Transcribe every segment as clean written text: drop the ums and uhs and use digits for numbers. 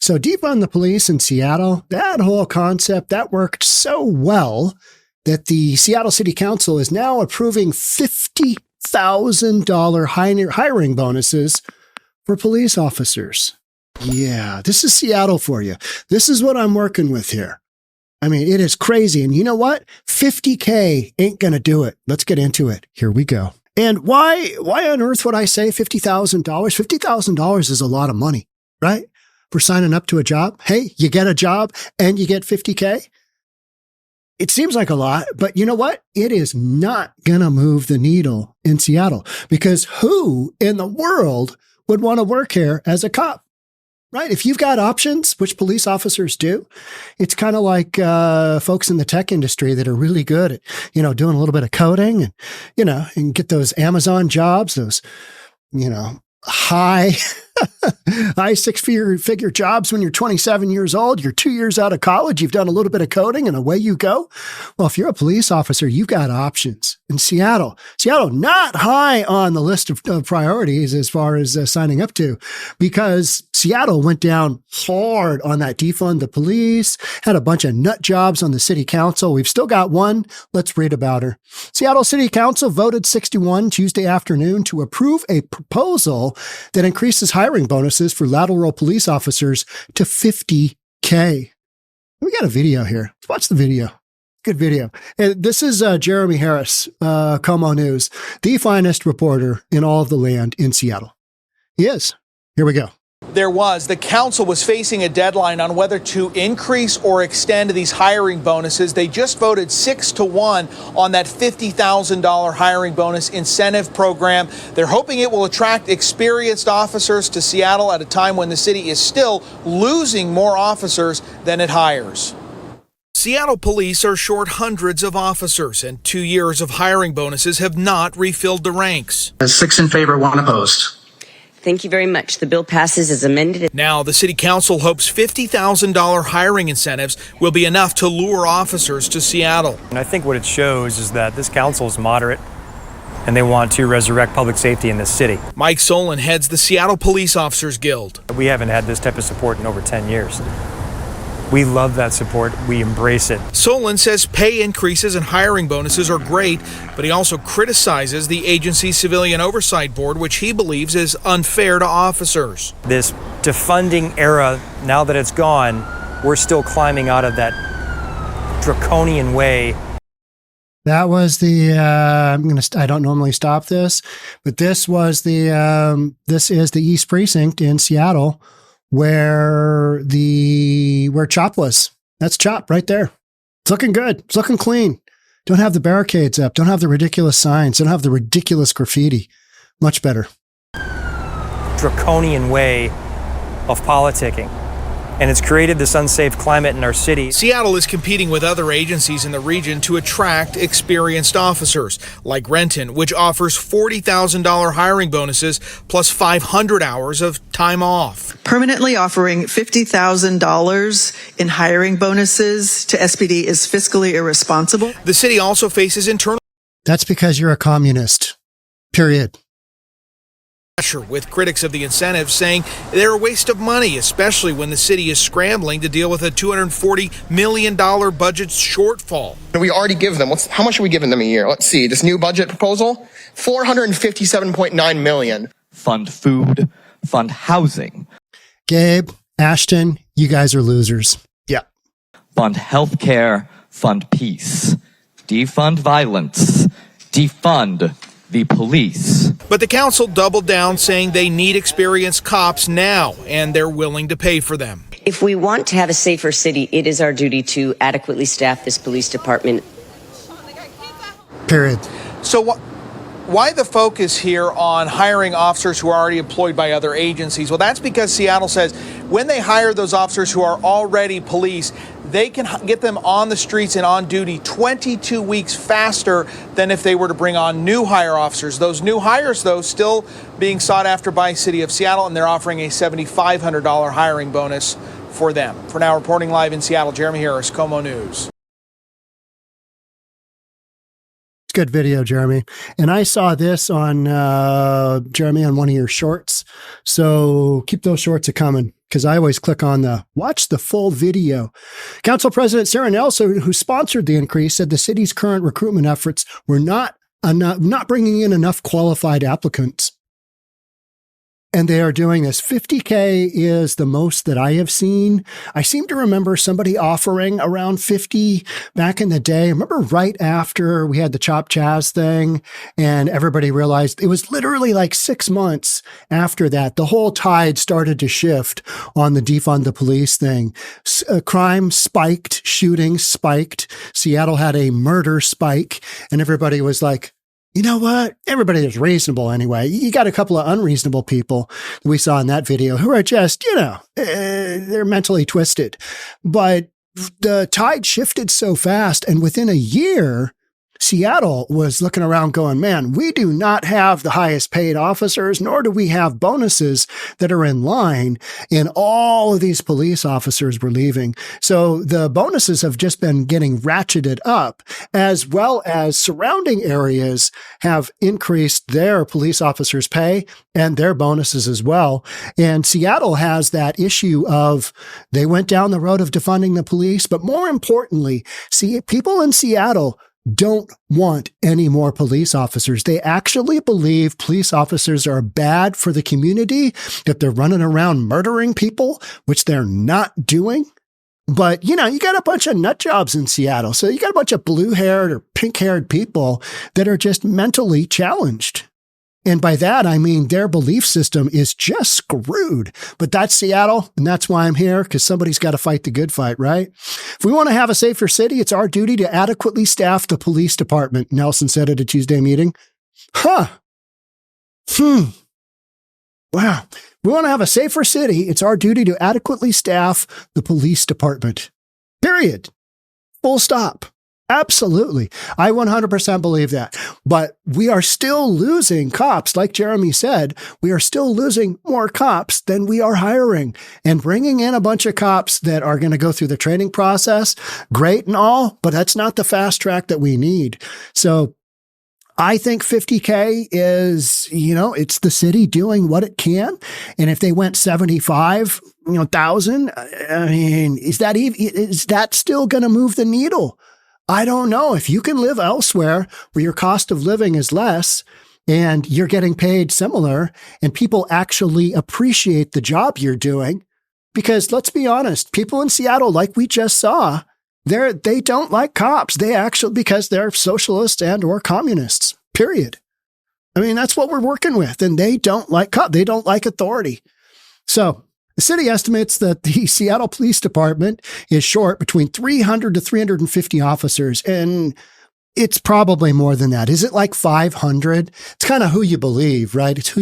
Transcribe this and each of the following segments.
So defund the police in Seattle, that whole concept, that worked so well that the Seattle City Council is now approving $50,000 hiring bonuses for police officers. Yeah, this is Seattle for you. This is what I'm working with here. I mean, it is crazy. And you know what? 50K ain't going to do it. Let's get into it. Here we go. And why on earth would I say $50,000? $50,000 is a lot of money, right? For signing up to a job. Hey, you get a job and you get 50K. It seems like a lot, but you know what? It is not going to move the needle in Seattle, because who in the world would want to work here as a cop, right? If you've got options, which police officers do, it's kind of like folks in the tech industry that are really good at, doing a little bit of coding and, and get those Amazon jobs, those, high six-figure jobs when you're 27 years old, you're 2 years out of college, you've done a little bit of coding and away you go. Well, if you're a police officer, you've got options. In Seattle, not high on the list of priorities as far as signing up to, because Seattle went down hard on that defund the police, had a bunch of nut jobs on the city council. We've still got one. Let's read about her. Seattle City Council voted 6-1 Tuesday afternoon to approve a proposal that increases hiring bonuses for lateral police officers to 50K. We got a video here. Let's watch the video. Good video. This is Jeremy Harris, Como News, the finest reporter in all of the land in Seattle. He is. Here we go. The council was facing a deadline on whether to increase or extend these hiring bonuses. They just voted 6-1 on that $50,000 hiring bonus incentive program. They're hoping it will attract experienced officers to Seattle at a time when the city is still losing more officers than it hires. Seattle police are short hundreds of officers, and 2 years of hiring bonuses have not refilled the ranks. 6 in favor, 1 opposed. Thank you very much. The bill passes as amended. Now, the city council hopes $50,000 hiring incentives will be enough to lure officers to Seattle. And I think what it shows is that this council is moderate, and they want to resurrect public safety in this city. Mike Solon heads the Seattle Police Officers Guild. We haven't had this type of support in over 10 years. We love that support. We embrace it. Solon says pay increases and hiring bonuses are great, but he also criticizes the agency's Civilian Oversight Board, which he believes is unfair to officers. This defunding era, now that it's gone, we're still climbing out of that draconian way. That was the, I don't normally stop this, but this was this is the East Precinct in Seattle, where CHOP was. That's CHOP right there. It's looking good. It's looking clean. Don't have the barricades up. Don't have the ridiculous signs. Don't have the ridiculous graffiti. Much better. Draconian way of politicking. And it's created this unsafe climate in our city. Seattle is competing with other agencies in the region to attract experienced officers, like Renton, which offers $40,000 hiring bonuses plus 500 hours of time off. Permanently offering $50,000 in hiring bonuses to SPD is fiscally irresponsible. The city also faces internal That's because you're a communist. Period. pressure, with critics of the incentives saying they're a waste of money, especially when the city is scrambling to deal with a $240 million budget shortfall. We already give them, how much are we giving them a year? Let's see, this new budget proposal, $457.9 million. Fund food, fund housing. Gabe, Ashton, you guys are losers. Yeah. Fund healthcare, fund peace. Defund violence. Defund the police. But the council doubled down, saying they need experienced cops now, and they're willing to pay for them. If we want to have a safer city, it is our duty to adequately staff this police department. Period. So why the focus here on hiring officers who are already employed by other agencies? Well, that's because Seattle says when they hire those officers who are already police, they can get them on the streets and on duty 22 weeks faster than if they were to bring on new hire officers. Those new hires, though, still being sought after by City of Seattle, and they're offering a $7,500 hiring bonus for them. For now, reporting live in Seattle, Jeremy Harris, Como News. Good video, Jeremy. And I saw this on, Jeremy, on one of your shorts. So keep those shorts a coming. because I always click on the watch the full video. Council President Sarah Nelson, who sponsored the increase, said the city's current recruitment efforts were not bringing in enough qualified applicants. And they are doing this. 50K is the most that I have seen. I seem to remember somebody offering around 50 back in the day. I remember right after we had the Chop Chaz thing and everybody realized it was literally like 6 months after that. The whole tide started to shift on the Defund the Police thing. Crime spiked, shootings spiked. Seattle had a murder spike and everybody was like, you know what? Everybody is reasonable anyway. You got a couple of unreasonable people that we saw in that video who are just, they're mentally twisted. But the tide shifted so fast. And within a year, Seattle was looking around going, man, we do not have the highest paid officers, nor do we have bonuses that are in line. And all of these police officers were leaving. So the bonuses have just been getting ratcheted up, as well as surrounding areas have increased their police officers' pay and their bonuses as well. And Seattle has that issue of they went down the road of defunding the police. But more importantly, see, people in Seattle don't want any more police officers. They actually believe police officers are bad for the community, that they're running around murdering people, which they're not doing. But, you got a bunch of nut jobs in Seattle. So you got a bunch of blue-haired or pink-haired people that are just mentally challenged. And by that, I mean their belief system is just screwed. But that's Seattle, and that's why I'm here, because somebody's got to fight the good fight, right? If we want to have a safer city, it's our duty to adequately staff the police department, Nelson said at a Tuesday meeting. Wow. We want to have a safer city. It's our duty to adequately staff the police department. Period. Full stop. Absolutely. I 100% believe that. But we are still losing cops. Like Jeremy said, we are still losing more cops than we are hiring. And bringing in a bunch of cops that are going to go through the training process, great and all, but that's not the fast track that we need. So I think 50K is, it's the city doing what it can. And if they went 75,000, I mean, is that still going to move the needle? I don't know. If you can live elsewhere where your cost of living is less and you're getting paid similar and people actually appreciate the job you're doing, because let's be honest, people in Seattle, like we just saw, they don't like cops. They actually, because they're socialists and or communists, period. I mean, that's what we're working with. And they don't like cops. They don't like authority. So the city estimates that the Seattle Police Department is short between 300 to 350 officers, and it's probably more than that. Is it like 500? It's kind of who you believe, right? It's who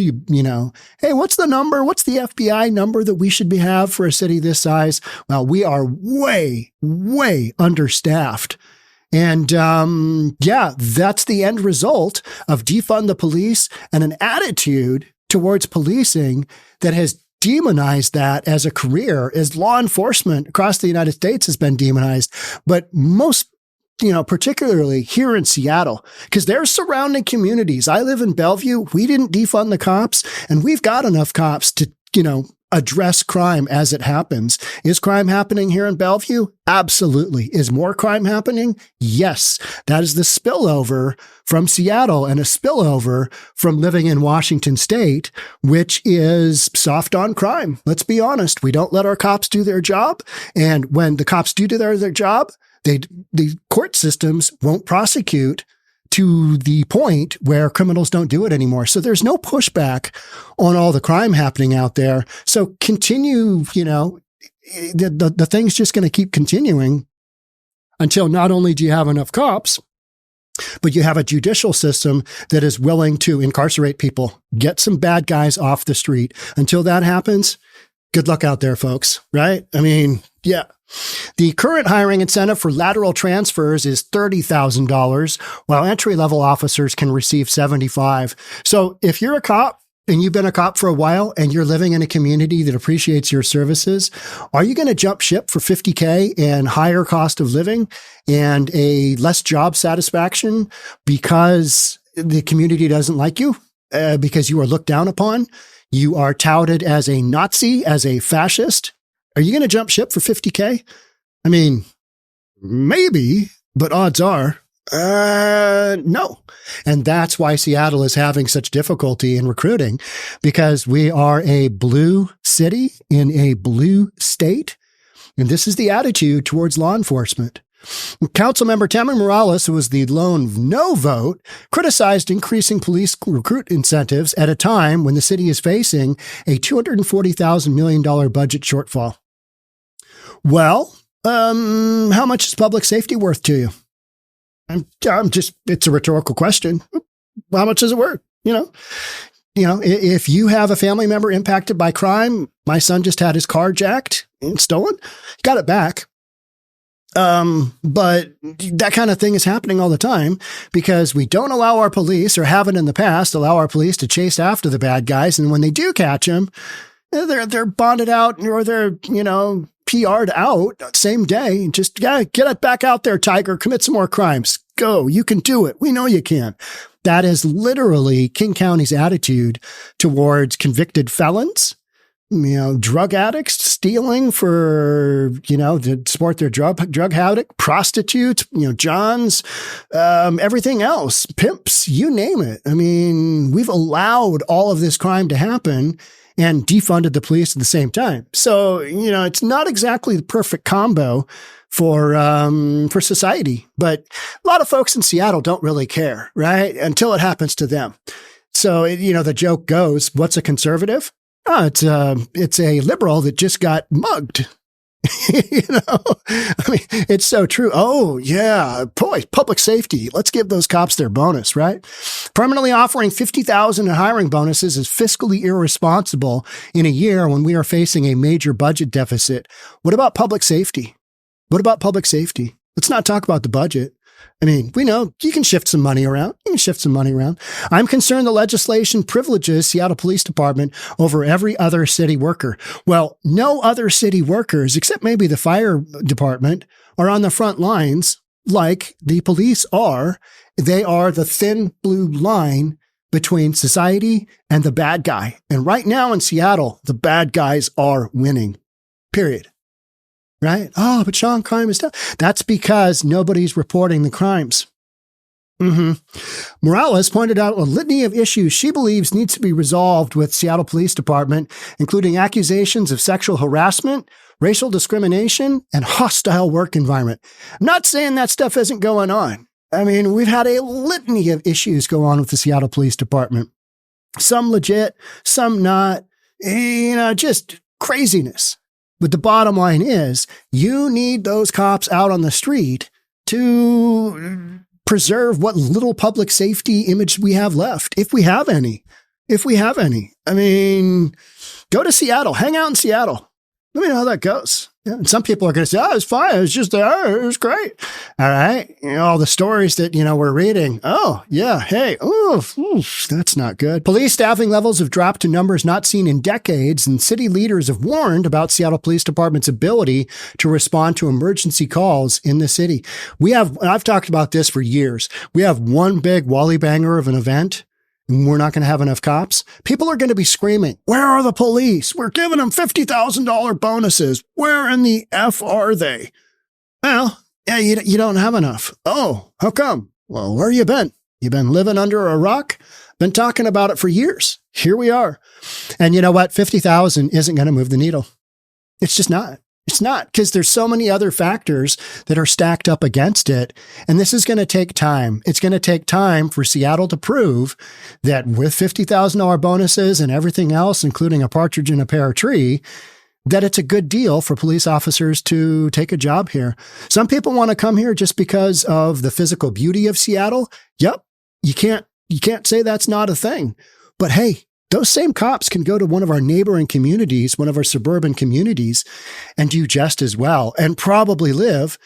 hey, what's the number? What's the FBI number that we should have for a city this size? Well, we are way, way understaffed. And that's the end result of defund the police and an attitude towards policing that has demonized that as a career, as law enforcement across the United States has been demonized, but most, particularly here in Seattle, because there's surrounding communities. I live in Bellevue. We didn't defund the cops, and we've got enough cops to, address crime as it happens. Is crime happening here in Bellevue? Absolutely. Is more crime happening? Yes. That is the spillover from Seattle and a spillover from living in Washington State, which is soft on crime. Let's be honest. We don't let our cops do their job. And when the cops do their job, the court systems won't prosecute to the point where criminals don't do it anymore. So there's no pushback on all the crime happening out there. So continue, the thing's just going to keep continuing until not only do you have enough cops, but you have a judicial system that is willing to incarcerate people, get some bad guys off the street. Until that happens, good luck out there, folks, right? I mean, yeah. The current hiring incentive for lateral transfers is $30,000, while entry-level officers can receive $75,000. So if you're a cop and you've been a cop for a while and you're living in a community that appreciates your services, are you going to jump ship for $50K and higher cost of living and a less job satisfaction because the community doesn't like you, because you are looked down upon? You are touted as a Nazi, as a fascist. Are you going to jump ship for 50K? I mean, maybe, but odds are, no. And that's why Seattle is having such difficulty in recruiting, because we are a blue city in a blue state. And this is the attitude towards law enforcement. Councilmember Tammy Morales, who was the lone no vote, criticized increasing police recruit incentives at a time when the city is facing a $240,000 million budget shortfall. Well, how much is public safety worth to you? It's a rhetorical question. How much is it worth? If you have a family member impacted by crime, my son just had his car jacked and stolen, got it back. But that kind of thing is happening all the time because we don't allow our police, or haven't in the past, allow our police to chase after the bad guys. And when they do catch them, they're bonded out, or they're, PR'd out same day. Just get it back out there, Tiger, commit some more crimes. Go. You can do it. We know you can. That is literally King County's attitude towards convicted felons, drug addicts stealing for, to support their drug habit, prostitutes, Johns, everything else, pimps, you name it. I mean, we've allowed all of this crime to happen and defunded the police at the same time. So, it's not exactly the perfect combo for society, but a lot of folks in Seattle don't really care, right? Until it happens to them. So, the joke goes, what's a conservative? Oh, it's a liberal that just got mugged. I mean, it's so true. Oh, yeah. Boy, public safety. Let's give those cops their bonus, right? Permanently offering $50,000 in hiring bonuses is fiscally irresponsible in a year when we are facing a major budget deficit. What about public safety? Let's not talk about the budget. I mean, we know you can shift some money around. I'm concerned the legislation privileges Seattle Police Department over every other city worker. Well, no other city workers, except maybe the fire department, are on the front lines like the police are. They are the thin blue line between society and the bad guy. And right now in Seattle, the bad guys are winning. Period. Right? Oh, but Sean, crime is down. That's because nobody's reporting the crimes. Morales pointed out a litany of issues she believes needs to be resolved with Seattle Police Department, including accusations of sexual harassment, racial discrimination, and hostile work environment. I'm not saying that stuff isn't going on. I mean, we've had a litany of issues go on with the Seattle Police Department. Some legit, some not, just craziness. But the bottom line is, you need those cops out on the street to preserve what little public safety image we have left, if we have any. I mean, go to Seattle, hang out in Seattle. Let me know how that goes. Yeah. And some people are going to say, oh, it's fine. It was just there. It was great. All right. All the stories that, we're reading. Oh, yeah. Hey, that's not good. Police staffing levels have dropped to numbers not seen in decades, and city leaders have warned about Seattle Police Department's ability to respond to emergency calls in the city. I've talked about this for years. We have one big wally banger of an event, and we're not going to have enough cops. People are going to be screaming, where are the police? We're giving them $50,000 bonuses. Where in the F are they? Well, yeah, you don't have enough. Oh, how come? Well, where you been? You been living under a rock? Been talking about it for years. Here we are. And you know what? 50,000 isn't going to move the needle. It's just not. It's not, because there's so many other factors that are stacked up against it. And this is going to take time. It's going to take time for Seattle to prove that with $50,000 bonuses and everything else, including a partridge in a pear tree, that it's a good deal for police officers to take a job here. Some people want to come here just because of the physical beauty of Seattle. Yep. You can't say that's not a thing. But hey, those same cops can go to one of our neighboring communities, one of our suburban communities, and do just as well, and probably live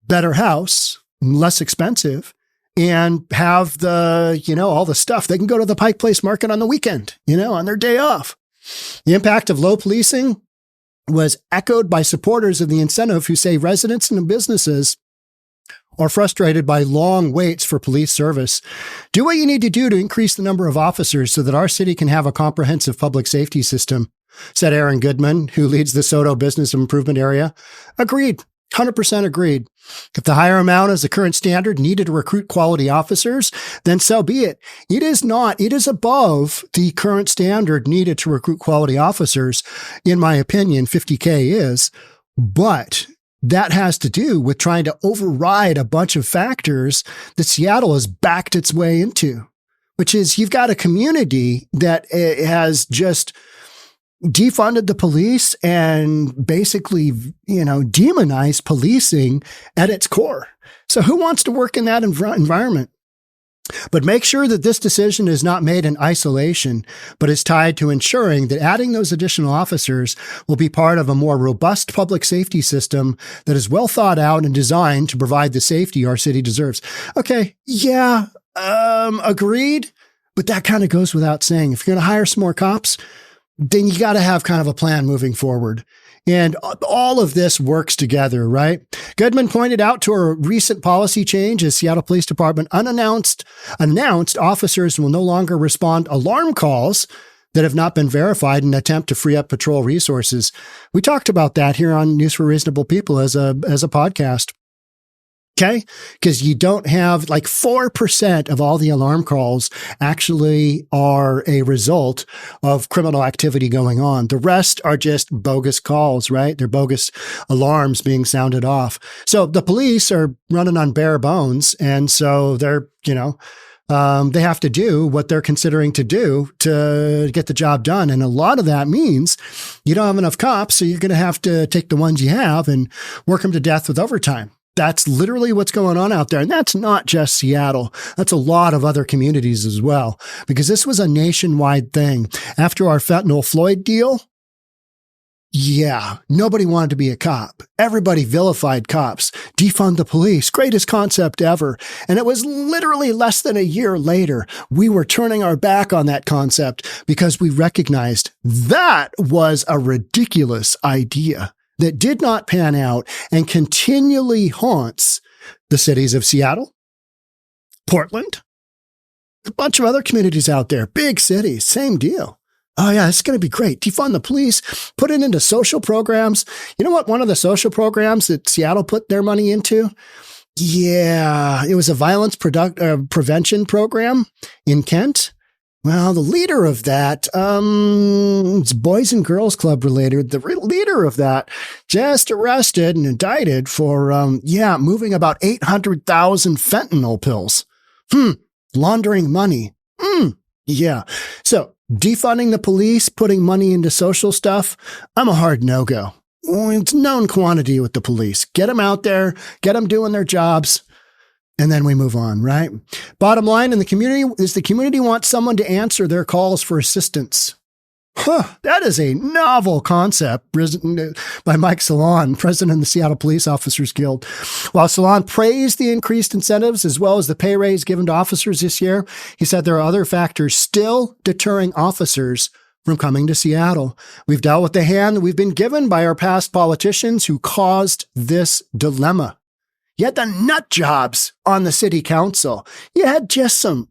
better house, less expensive, and have the, all the stuff. They can go to the Pike Place Market on the weekend, on their day off. The impact of low policing was echoed by supporters of the incentive who say residents and businesses or frustrated by long waits for police service, do what you need to do to increase the number of officers so that our city can have a comprehensive public safety system, said Aaron Goodman, who leads the Soto Business Improvement Area. Agreed. 100% agreed. If the higher amount is the current standard needed to recruit quality officers, then so be it. It is above the current standard needed to recruit quality officers. In my opinion, 50K is, but that has to do with trying to override a bunch of factors that Seattle has backed its way into, which is you've got a community that has just defunded the police and basically, demonized policing at its core. So who wants to work in that environment? But make sure that this decision is not made in isolation, but is tied to ensuring that adding those additional officers will be part of a more robust public safety system that is well thought out and designed to provide the safety our city deserves. Okay. Yeah. Agreed. But that kind of goes without saying. If you're going to hire some more cops, then you got to have kind of a plan moving forward. And all of this works together, right? Goodman pointed out to a recent policy change as Seattle Police Department announced officers will no longer respond alarm calls that have not been verified in an attempt to free up patrol resources. We talked about that here on News for Reasonable People as a podcast. Okay. Because you don't have 4% of all the alarm calls actually are a result of criminal activity going on. The rest are just bogus calls, right? They're bogus alarms being sounded off. So the police are running on bare bones. And so they're, they have to do what they're considering to do to get the job done. And a lot of that means you don't have enough cops. So you're going to have to take the ones you have and work them to death with overtime. That's literally what's going on out there. And that's not just Seattle. That's a lot of other communities as well, because this was a nationwide thing. After our fentanyl Floyd deal, nobody wanted to be a cop. Everybody vilified cops. Defund the police. Greatest concept ever. And it was literally less than a year later, we were turning our back on that concept because we recognized that was a ridiculous idea that did not pan out and continually haunts the cities of Seattle, Portland, a bunch of other communities out there, big cities, same deal. Oh yeah, it's going to be great. Defund the police, put it into social programs. You know what? One of the social programs that Seattle put their money into? Yeah, it was a violence prevention program in Kent. Well, the leader of that, it's Boys and Girls Club related. The leader of that just arrested and indicted for, moving about 800,000 fentanyl pills. Laundering money. Yeah. So defunding the police, putting money into social stuff, I'm a hard no-go. It's known quantity with the police. Get them out there, get them doing their jobs. And then we move on, right? Bottom line in the community is the community wants someone to answer their calls for assistance. That is a novel concept by Mike Salon, president of the Seattle Police Officers Guild. While Salon praised the increased incentives as well as the pay raise given to officers this year, he said there are other factors still deterring officers from coming to Seattle. We've dealt with the hand that we've been given by our past politicians who caused this dilemma. You had the nut jobs on the city council. You had just some,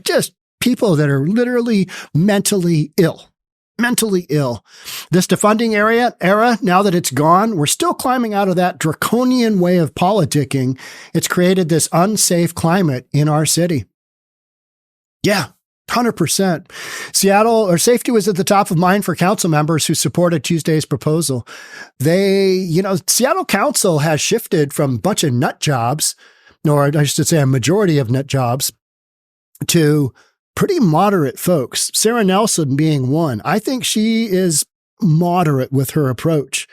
just people that are literally mentally ill. This defunding era, now that it's gone, we're still climbing out of that draconian way of politicking. It's created this unsafe climate in our city. Yeah. 100%. Safety was at the top of mind for council members who supported Tuesday's proposal. Seattle Council has shifted from a bunch of nut jobs, or I should say a majority of nut jobs, to pretty moderate folks. Sarah Nelson being one. I think she is moderate with her approach.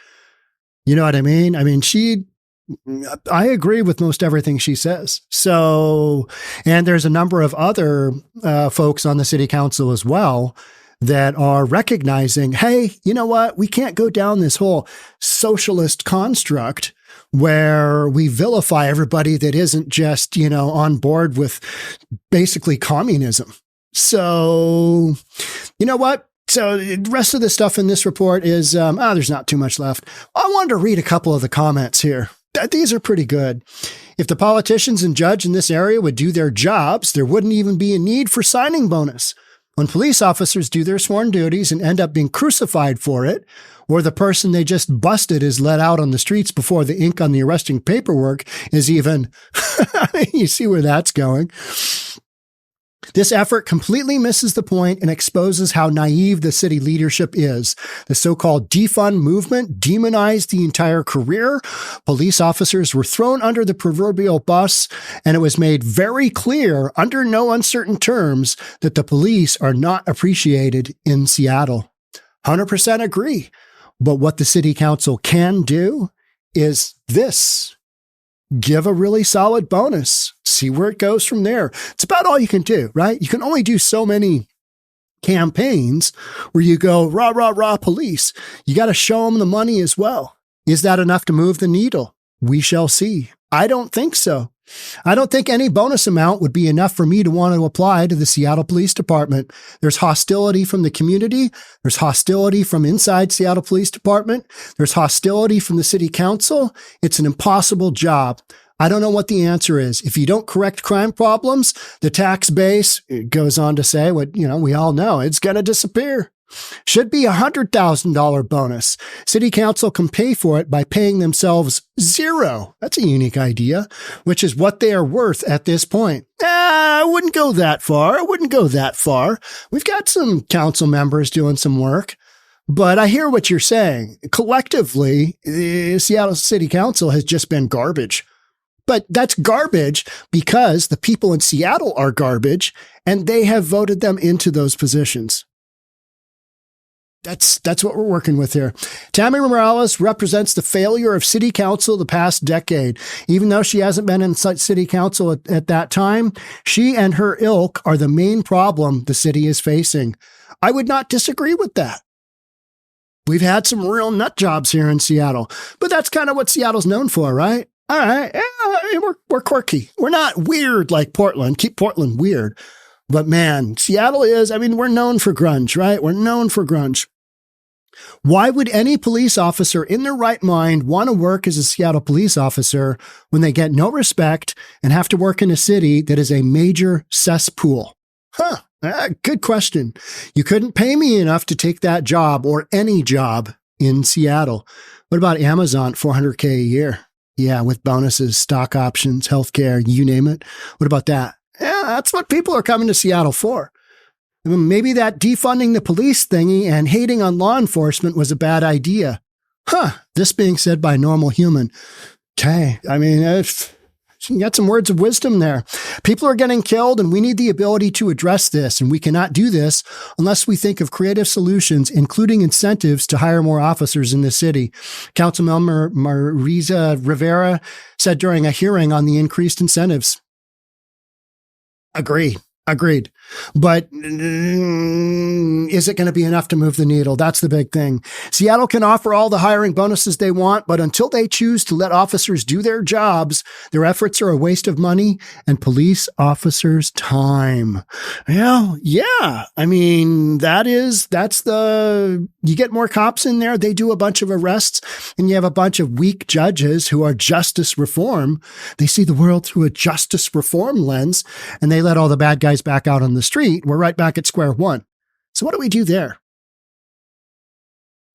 You know what I mean? I agree with most everything she says. So, and there's a number of other folks on the city council as well that are recognizing, hey, you know what? We can't go down this whole socialist construct where we vilify everybody that isn't just, on board with basically communism. So, you know what? So the rest of the stuff in this report is, there's not too much left. I wanted to read a couple of the comments here. These are pretty good. If the politicians and judge in this area would do their jobs, there wouldn't even be a need for signing bonus. When police officers do their sworn duties and end up being crucified for it, or the person they just busted is let out on the streets before the ink on the arresting paperwork is even, you see where that's going. This effort completely misses the point and exposes how naive the city leadership is. The so-called defund movement demonized the entire career. Police officers were thrown under the proverbial bus, and it was made very clear under no uncertain terms that the police are not appreciated in Seattle. 100% agree. But what the city council can do is this. Give a really solid bonus. See where it goes from there. It's about all you can do, right? You can only do so many campaigns where you go, rah, rah, rah, police. You got to show them the money as well. Is that enough to move the needle? We shall see. I don't think so. I don't think any bonus amount would be enough for me to want to apply to the Seattle Police Department. There's hostility from the community. There's hostility from inside Seattle Police Department. There's hostility from the city council. It's an impossible job. I don't know what the answer is. If you don't correct crime problems, the tax base, it goes on to say what, we all know, it's going to disappear. Should be a $100,000 bonus. City council can pay for it by paying themselves zero. That's a unique idea, which is what they are worth at this point. I wouldn't go that far. We've got some council members doing some work, but I hear what you're saying. Collectively, the Seattle City Council has just been garbage. But that's garbage because the people in Seattle are garbage and they have voted them into those positions. That's what we're working with here. Tammy Morales represents the failure of city council the past decade. Even though she hasn't been in city council at that time, she and her ilk are the main problem the city is facing. I would not disagree with that. We've had some real nut jobs here in Seattle, but that's kind of what Seattle's known for, right? All right. We're quirky. We're not weird like Portland. Keep Portland weird. But man, Seattle is, we're known for grunge, right? We're known for grunge. Why would any police officer in their right mind want to work as a Seattle police officer when they get no respect and have to work in a city that is a major cesspool? Good question. You couldn't pay me enough to take that job or any job in Seattle. What about Amazon? $400K a year. Yeah, with bonuses, stock options, healthcare, you name it. What about that? Yeah, that's what people are coming to Seattle for. Maybe that defunding the police thingy and hating on law enforcement was a bad idea. This being said by a normal human. Okay, you got some words of wisdom there. People are getting killed and we need the ability to address this. And we cannot do this unless we think of creative solutions, including incentives to hire more officers in the city. Councilmember Marisa Rivera said during a hearing on the increased incentives. Agreed. But is it going to be enough to move the needle? That's the big thing. Seattle can offer all the hiring bonuses they want, but until they choose to let officers do their jobs, their efforts are a waste of money and police officers' time. Yeah. You get more cops in there, they do a bunch of arrests, and you have a bunch of weak judges who are justice reform. They see the world through a justice reform lens, and they let all the bad guys back out on the street. We're right back at square one. So what do we do there?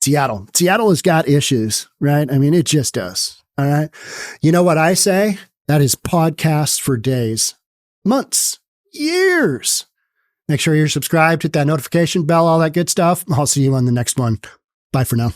Seattle has got issues, right? It just does. All right. You know what I say? That is podcasts for days, months, years. Make sure you're subscribed, hit that notification bell, all that good stuff. I'll see you on the next one. Bye for now.